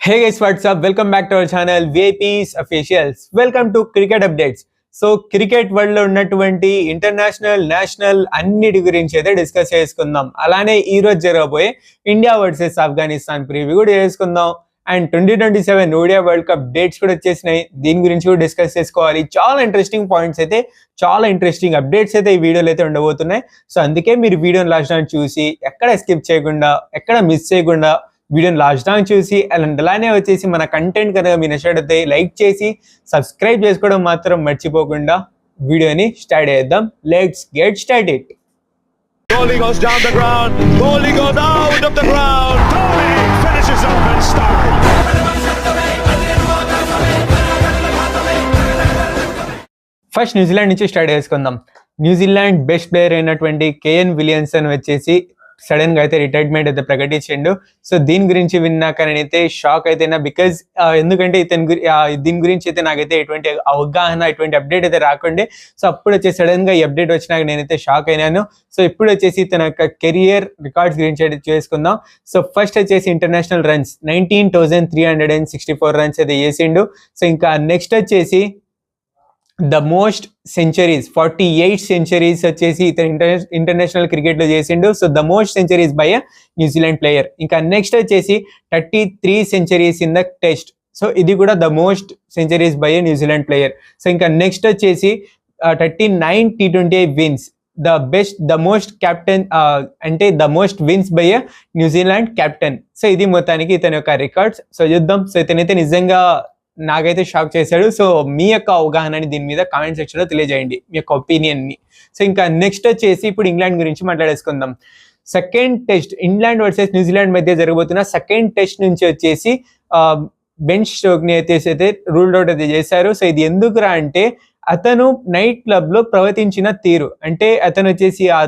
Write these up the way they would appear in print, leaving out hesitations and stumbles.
Hey guys, what's up? Welcome back to our channel VIPs Officials. Welcome to Cricket Updates. So cricket world లో ఉన్నటువంటి international national అన్నిటి గురించి అయితే discuss చేసుకుందాం. అలానే ఈ రోజు జరగబోయే ఇండియా వర్సెస్ ఆఫ్ఘనిస్తాన్ ప్రివ్యూ కూడా చేసుకుందాం. And 2027 Odia world cup dates కూడా వచ్చేసినాయి. దీని గురించి కూడా డిస్కస్ చేసుకోవాలి. చాలా ఇంట్రెస్టింగ్ పాయింట్స్ అయితే, చాలా ఇంట్రెస్టింగ్ అప్డేట్స్ అయితే ఈ వీడియోలో అయితే ఉండబోతున్నాయి. సో అందుకే మీరు వీడియోని లాస్ట్ టైం చూసి ఎక్కడ స్కిప్ చేయకుండా, ఎక్కడ మిస్ చేయకుండా వీడియోని లాస్ట్ టైం చూసి అలానే వచ్చేసి మన కంటెంట్ కనుక మీరు నచ్చితే లైక్ చేసి సబ్స్క్రైబ్ చేసుకోవడం మాత్రం మర్చిపోకుండా వీడియోని స్టార్ట్ చేద్దాం. Let's get started. Kohli goes down the ground. Kohli goes out of the ground. Kohli finishes off in style. First New Zealand నుంచి స్టార్ట్ చేసుకుందాం. న్యూజిలాండ్ బెస్ట్ ప్లేయర్ అయినటువంటి కేఎన్ విలియమ్సన్ వచ్చేసి సడన్ గా అయితే రిటైర్మెంట్ అయితే ప్రకటించిండు. సో దీని గురించి విన్నాక నేనైతే షాక్ అయితేనా, బికాజ్ ఎందుకంటే దీని గురించి అయితే నాకైతే ఎటువంటి అవగాహన, ఎటువంటి అప్డేట్ అయితే రాకుండే. సో అప్పుడు వచ్చేసి సడన్ గా ఈ అప్డేట్ వచ్చినాక నేనైతే షాక్ అయినాను. సో ఇప్పుడు వచ్చేసి తన యొక్క కెరియర్ రికార్డ్స్ గురించి అయితే చేసుకుందాం. సో ఫస్ట్ వచ్చేసి ఇంటర్నేషనల్ రన్స్ 19,364 రన్స్ అయితే చేసిండు. సో ఇంకా నెక్స్ట్ వచ్చేసి ద మోస్ట్ సెంచరీస్ 48 సెంచరీస్ వచ్చేసి ఇతను ఇంటర్నేషనల్ క్రికెట్ లో చేసిండు. So the most centuries by a New Zealand player. ఇంకా నెక్స్ట్ వచ్చేసి 33 centuries in the test. So ఇది కూడా the most centuries by a New Zealand player. So ఇంకా నెక్స్ట్ వచ్చేసి 39 T20 wins, the most captain అంటే the most wins by a New Zealand captain. So ఇది మొత్తానికి ఇతని యొక్క రికార్డ్స్. సో చూద్దాం. సో ఇతనైతే నిజంగా నాకైతే షాక్ చేశాడు. సో మీ యొక్క అవగాహనని దీని మీద కామెంట్ సెక్షన్ లో తెలియజేయండి, మీ యొక్క ఒపీనియన్ ని. సో ఇంకా నెక్స్ట్ వచ్చేసి ఇప్పుడు ఇంగ్లాండ్ గురించి మాట్లాడేసుకుందాం. Second test England versus New Zealand మధ్య జరగబోతున్న సెకండ్ టెస్ట్ నుంచి వచ్చేసి బెన్ స్టోక్స్ ని అయితే రూల్డ్ అవుట్ అయితే చేశారు. సో ఇది ఎందుకురా అంటే అతను నైట్ క్లబ్ లో ప్రవర్తించిన తీరు, అంటే అతను వచ్చేసి ఆ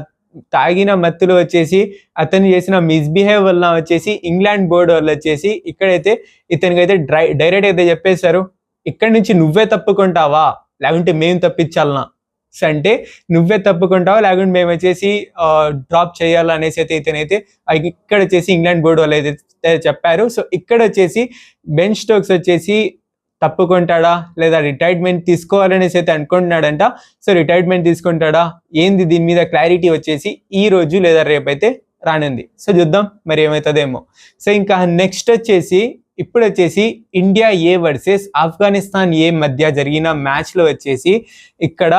తాగిన మత్తులో వచ్చేసి అతను చేసిన మిస్బిహేవ్ వల్ల వచ్చేసి ఇంగ్లాండ్ బోర్డు వల్ల వచ్చేసి ఇక్కడైతే ఇతనికైతే డైరెక్ట్ అయితే చెప్పేశారు, ఇక్కడి నుంచి నువ్వే తప్పుకుంటావా లేకుంటే మేము తప్పించాలనా, అంటే నువ్వే తప్పుకుంటావా లేకుంటే మేము వచ్చేసి డ్రాప్ చేయాలనేసి అయితే ఇతనైతే ఇక్కడ వచ్చేసి ఇంగ్లాండ్ బోర్డు వాళ్ళు అయితే చెప్పారు. సో ఇక్కడ వచ్చేసి బెన్ స్టోక్స్ వచ్చేసి తప్పుకుంటాడా లేదా రిటైర్మెంట్ తీసుకోవాలనేసి అయితే అనుకుంటున్నాడంట. సో రిటైర్మెంట్ తీసుకుంటాడా ఏంది, దీని మీద క్లారిటీ వచ్చేసి ఈ రోజు లేదా రేపైతే రానుంది. సో చూద్దాం మరి ఏమవుతుందేమో. సో ఇంకా నెక్స్ట్ వచ్చేసి ఇప్పుడు వచ్చేసి ఇండియా ఏ వర్సెస్ ఆఫ్ఘనిస్తాన్ ఏ మధ్య జరిగిన మ్యాచ్ లో వచ్చేసి ఇక్కడ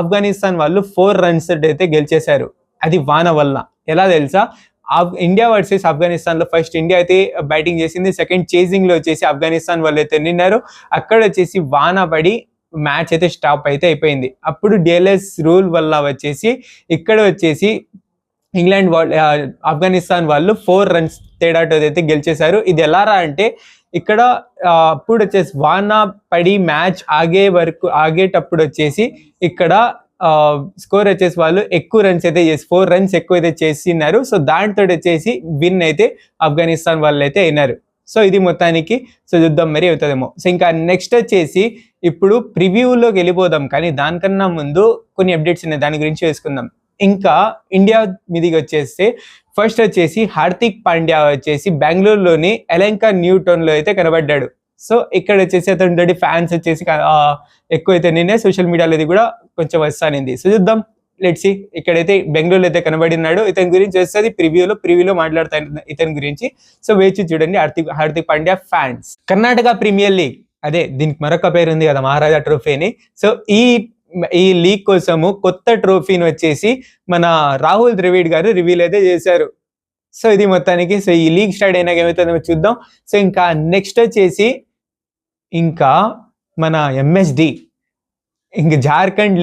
ఆఫ్ఘనిస్తాన్ వాళ్ళు 4 runs అయితే గెలిచేశారు. అది వాన వల్ల. ఎలా తెలుసా, ఇండియా వర్సెస్ ఆఫ్ఘనిస్తాన్ లో ఫస్ట్ ఇండియా అయితే బ్యాటింగ్ చేసింది, సెకండ్ చేసింగ్ లో వచ్చేసి ఆఫ్ఘనిస్తాన్ వాళ్ళు అయితే నిన్నారు. అక్కడ వచ్చేసి వాన పడి మ్యాచ్ అయితే స్టాప్ అయితే అయిపోయింది. అప్పుడు డిఎల్ఎస్ రూల్ వల్ల వచ్చేసి ఇక్కడ వచ్చేసి ఇంగ్లాండ్ ఆఫ్ఘనిస్తాన్ వాళ్ళు 4 runs తేడాతో అయితే గెలిచేశారు. ఇది ఎలారా అంటే ఇక్కడ అప్పుడు వచ్చేసి వాన పడి మ్యాచ్ ఆగేటప్పుడు వచ్చేసి ఇక్కడ స్కోర్ వచ్చేసి వాళ్ళు ఎక్కువ రన్స్ అయితే చేసి 4 runs ఎక్కువ అయితే చేసినారు. సో దాంతో వచ్చేసి విన్ అయితే ఆఫ్ఘనిస్తాన్ వాళ్ళు అయితే అయినారు. సో ఇది మొత్తానికి. సో చూద్దాం మరి అవుతుందేమో. సో ఇంకా నెక్స్ట్ వచ్చేసి ఇప్పుడు ప్రివ్యూలోకి వెళ్ళిపోదాం, కానీ దానికన్నా ముందు కొన్ని అప్డేట్స్ ఉన్నాయి, దాని గురించి వేసుకుందాం. ఇంకా ఇండియా మీదికి వచ్చేస్తే ఫస్ట్ వచ్చేసి హార్దిక్ పాండ్యా వచ్చేసి బెంగళూరులోని ఎలంకా న్యూటౌన్ లో అయితే కనబడ్డాడు. సో ఇక్కడ వచ్చేసి అతని ఫ్యాన్స్ వచ్చేసి ఎక్కువైతే నిన్నే సోషల్ మీడియాలో ఇది కూడా కొంచెం వస్తానింది. సో చూద్దాం, లెట్స్ సీ. ఇక్కడైతే బెంగళూరులో అయితే కనబడినాడు. ఇతని గురించి వస్తుంది ప్రివ్యూలో మాట్లాడతాను ఇతని గురించి. సో వేచి చూడండి Hardik Pandya fans. Karnataka premier league, అదే దీనికి మరొక పేరు ఉంది కదా, మహారాజా ట్రోఫీ అని. సో ఈ లీగ్ కోసము కొత్త ట్రోఫీని వచ్చేసి మన రాహుల్ ద్రవిడ్ గారు రివీల్ అయితే చేశారు. సో ఇది మొత్తానికి. సో ఈ లీగ్ స్టార్ట్ అయినాక ఏమవుతుందో చూద్దాం. సో ఇంకా నెక్స్ట్ వచ్చేసి ఇంకా మన ఎంఎస్డి, ఇంక జార్ఖండ్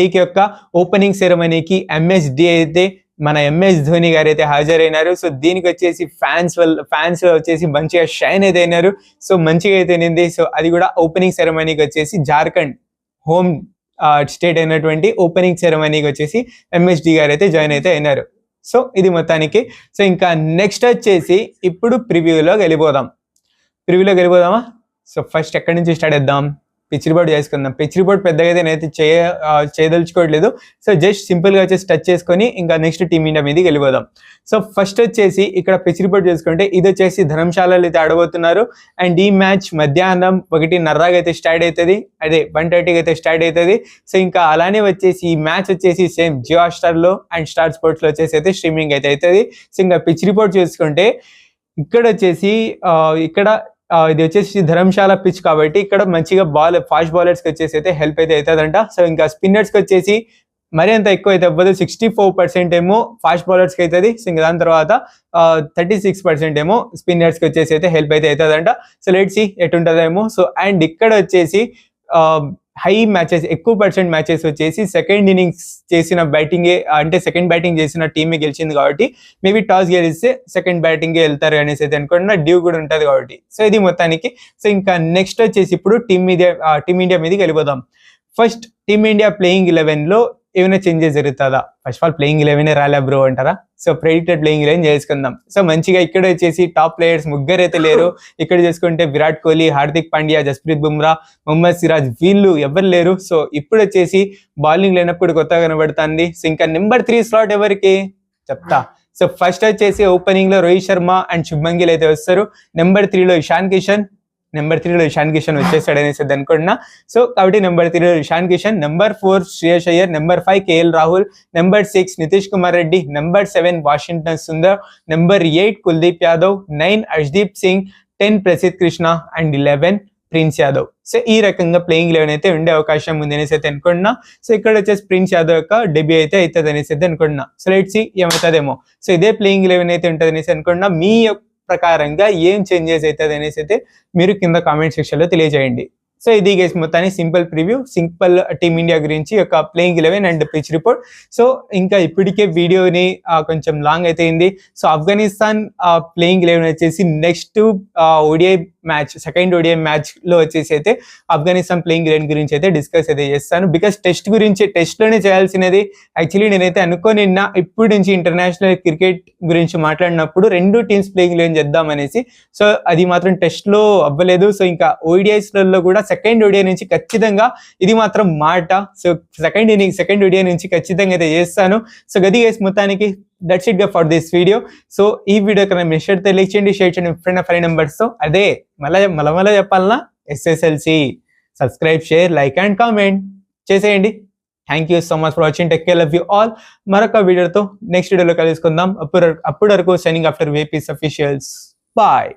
లీగ్ యొక్క ఓపెనింగ్ సెరమనీకి ఎంఎస్డి అయితే మన ఎంఎస్ ధోని గారు అయితే హాజరైనారు. సో దీనికి వచ్చేసి ఫ్యాన్స్ వచ్చేసి మంచిగా షైన్ అయితే అయినారు. సో మంచిగా అయితే నింది. సో అది కూడా ఓపెనింగ్ సెరమనీకి వచ్చేసి జార్ఖండ్ హోమ్ స్టేట్ అయినటువంటి ఓపెనింగ్ సెరమనీకి వచ్చేసి ఎంఎస్డి గారు అయితే జాయిన్ అయితే అయినారు. సో ఇది మొత్తానికి. సో ఇంకా నెక్స్ట్ వచ్చేసి ఇప్పుడు ప్రివ్యూలోకి వెళ్ళిపోదామా? సో ఫస్ట్ ఎక్కడి నుంచి స్టార్ట్ చేద్దాం? పిచ్ రిపోర్ట్ చేసుకుందాం. పిచ్ రిపోర్ట్ పెద్దగా అయితే నేనైతే చేయదలుచుకోవట్లేదు. సో జస్ట్ సింపుల్గా వచ్చేసి టచ్ చేసుకొని ఇంకా నెక్స్ట్ టీమిండియా మీదకి వెళ్ళిపోదాం. సో ఫస్ట్ వచ్చేసి ఇక్కడ పిచ్ రిపోర్ట్ చేసుకుంటే ఇది వచ్చేసి ధర్మశాలలో అయితే ఆడబోతున్నారు. అండ్ ఈ మ్యాచ్ మధ్యాహ్నం 1:30 అయితే స్టార్ట్ అవుతుంది, అదే 1:30 అయితే స్టార్ట్ అవుతుంది. సో ఇంకా అలానే వచ్చేసి ఈ మ్యాచ్ వచ్చేసి సేమ్ జియో హాట్‌స్టార్లో అండ్ స్టార్ స్పోర్ట్స్లో వచ్చేసి అయితే స్ట్రీమింగ్ అయితే అవుతుంది. సో ఇంకా పిచ్ రిపోర్ట్ చేసుకుంటే ఇక్కడ వచ్చేసి ఇది వచ్చేసి ధర్మశాల పిచ్ కాబట్టి ఇక్కడ మంచిగా ఫాస్ట్ బౌలర్స్కి వచ్చేసి అయితే హెల్ప్ అయితే అవుతుందంట. సో ఇంకా స్పిన్నర్స్కి వచ్చేసి మరీ అంత ఎక్కువ అయితే అవ్వదు, 64% ఏమో ఫాస్ట్ బౌలర్స్కి అవుతుంది. సో ఇంకా దాని తర్వాత 36% ఏమో స్పిన్నర్స్కి వచ్చేసి అయితే హెల్ప్ అయితే అవుతుందంట. సో లెట్స్ సీ ఎటుంటుందేమో. సో అండ్ ఇక్కడ వచ్చేసి హై మ్యాచెస్, ఎక్కువ పర్సెంట్ మ్యాచెస్ వచ్చేసి సెకండ్ ఇన్నింగ్స్ చేసిన బ్యాటింగే, అంటే సెకండ్ బ్యాటింగ్ చేసిన టీమే గెలిచింది కాబట్టి మేబీ టాస్ గెలిస్తే సెకండ్ బ్యాటింగే వెళ్తారు అనేసి అయితే అనుకుంటున్నా. డ్యూ కూడా ఉంటుంది కాబట్టి. సో ఇది మొత్తానికి. సో ఇంకా నెక్స్ట్ వచ్చేసి ఇప్పుడు టీమిండియా మీదకి వెళ్ళిపోదాం. ఫస్ట్ టీమిండియా ప్లేయింగ్ 11లో ఏమైనా చేంజెస్ జరుగుతుందా? ఫస్ట్ ఆఫ్ ఆల్ ప్లేయింగ్ 11 రాలే బ్రో అంటారా? సో ప్రెడిక్టెడ్ ప్లేయింగ్ 11 చేసుకుందాం. సో మంచిగా ఇక్కడ వచ్చేసి టాప్ ప్లేయర్స్ ముగ్గురు అయితే లేరు. ఇక్కడ చేసుకుంటే విరాట్ కోహ్లీ, హార్దిక్ పాండ్యా, జస్ప్రీత్ బుమ్రా, మొహమ్మద్ సిరాజ్ వీళ్ళు ఎవరు లేరు. సో ఇప్పుడు వచ్చేసి బౌలింగ్ లేనప్పుడు కొత్తగా కనబడుతుంది. సో ఇంకా నెంబర్ 3 స్లాట్ ఎవరికి చెప్తా. సో ఫస్ట్ వచ్చేసి ఓపెనింగ్ లో రోహిత్ శర్మ అండ్ శుభ్మన్ గిల్ అయితే వస్తారు. నెంబర్ 3లో ఇషాన్ కిషన్ వచ్చేసాడు అనేసి అనుకుంటున్నా. సో కాబట్టి నెంబర్ 3లో Ishan Kishan, number 4 Shreyas Iyer, number 5 KL Rahul, number 6 Nitish Kumar Reddy, number 7 Washington Sundar, number 8 Kuldeep Yadav, 9 Arshdeep Singh, 10 Prasidh Krishna and 11 Prince Yadav. So ఈ రకంగా ప్లేయింగ్ 11 అయితే ఉండే అవకాశం ఉంది అనేసి అయితే అనుకుంటున్నా. సో ఇక్కడ వచ్చేసి ప్రిన్స్ యాదవ్ యొక్క డెబ్యూ అయితే అవుతుంది అనేసి అయితే అనుకుంటున్నా. సో లెట్స్ సీ ఏమవుతుందేమో. సో ఇదే ప్లేయింగ్ 11 అయితే ఉంటుంది అనేసి అనుకుంటున్నా. మీ ప్రకారంగా ఏం చేంజెస్ అవుతుంది అనేసి అయితే మీరు కింద కామెంట్ సెక్షన్లో తెలియజేయండి. సో ఇది గైస్ మొత్తాన్ని సింపుల్ ప్రివ్యూ, సింపుల్ టీమిండియా గురించి యొక్క playing 11 and pitch report. So ఇంకా ఇప్పటికే వీడియోని కొంచెం లాంగ్ అయితే అయింది. సో ఆఫ్ఘనిస్తాన్ ప్లేయింగ్ 11 వచ్చేసి next ODI match, second ODI match లో వచ్చేసి అయితే ఆఫ్ఘనిస్తాన్ ప్లేయింగ్ 11 గురించి అయితే డిస్కస్ అయితే చేస్తాను. బికాస్ టెస్ట్ లోనే చేయాల్సినది. యాక్చువల్లీ నేనైతే అనుకోనిన్నా ఇప్పుడు నుంచి ఇంటర్నేషనల్ క్రికెట్ గురించి మాట్లాడినప్పుడు 2 టీమ్స్ ప్లేయింగ్ 11 చేద్దాం అనేసి. సో అది మాత్రం టెస్ట్ లో అవ్వలేదు. సో ఇంకా ఓడిఐస్లలో కూడా సెకండ్ ఓడిఐ నుంచి ఖచ్చితంగా, ఇది మాత్రం మాట, సో సెకండ్ ఓడిఐ నుంచి ఖచ్చితంగా అయితే చేస్తాను. సో గది గైస్ మొత్తానికి that's it for this video. So ఈ వీడియో కన్నా మీరు షేర్ చేయండి ఫ్రెండ్ ఫైవ్ నెంబర్స్ తో. అదే మళ్ళా చెప్పాలన్నా SSLC subscribe, share, like and comment చేసేయండి. Thank you so much for watching. Take care, love you all. మరొక వీడియోతో నెక్స్ట్ వీడియోలో కలుసుకుందాం. అప్పుడు వరకు signing after VP's officials. Bye.